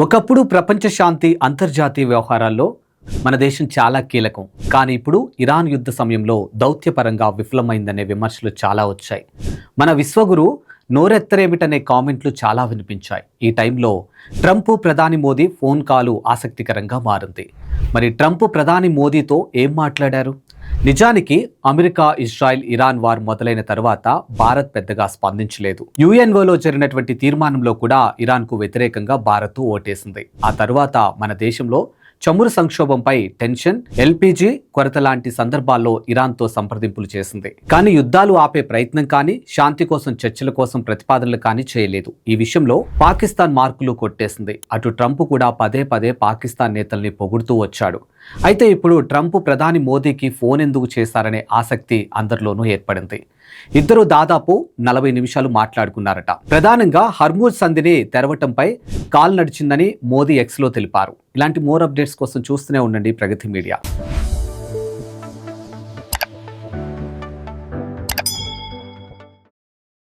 ఒకప్పుడు ప్రపంచ శాంతి అంతర్జాతీయ వ్యవహారాల్లో మన దేశం చాలా కీలకం. కానీ ఇప్పుడు ఇరాన్ యుద్ధ సమయంలో దౌత్యపరంగా విఫలమైందనే విమర్శలు చాలా వచ్చాయి. మన విశ్వగురు నోరెత్తరేమిటనే కామెంట్లు చాలా వినిపించాయి. ఈ టైంలో ట్రంప్ ప్రధాని మోదీ ఫోన్ కాలు ఆసక్తికరంగా మారింది. మరి ట్రంప్ ప్రధాని మోదీతో ఏం మాట్లాడారు? నిజానికి అమెరికా, ఇజ్రాయెల్, ఇరాన్ వార్ మొదలైన తర్వాత భారత్ పెద్దగా స్పందించలేదు. యుఎన్ఓలో జరిగినటువంటి తీర్మానంలో కూడా ఇరాన్కు వ్యతిరేకంగా భారత్ ఓటేసింది. ఆ తర్వాత మన దేశంలో చమురు సంక్షోభంపై టెన్షన్, ఎల్పీజీ కొరత లాంటి సందర్భాల్లో ఇరాన్తో సంప్రదింపులు చేసింది. కానీ యుద్ధాలు ఆపే ప్రయత్నం కానీ, శాంతి కోసం చర్చల కోసం ప్రతిపాదనలు కానీ చేయలేదు. ఈ విషయంలో పాకిస్తాన్ మార్కులు కొట్టేసింది. అటు ట్రంప్ కూడా పదే పదే పాకిస్తాన్ నేతల్ని పొగుడుతూ వచ్చాడు. అయితే ఇప్పుడు ట్రంప్ ప్రధాని మోదీకి ఫోన్ ఎందుకు చేశారనే ఆసక్తి అందరిలోనూ ఏర్పడింది. ఇద్దరు దాదాపు 40 నిమిషాలు మాట్లాడుకున్నారట. ప్రధానంగా హర్మూజ్ సంధిని తెరవటంపై కాల్ నడిచిందని మోదీ ఎక్స్లో తెలిపారు. ఇలాంటి మోర్ అప్డేట్స్ కోసం చూస్తూనే ఉండండి ప్రగతి మీడియా.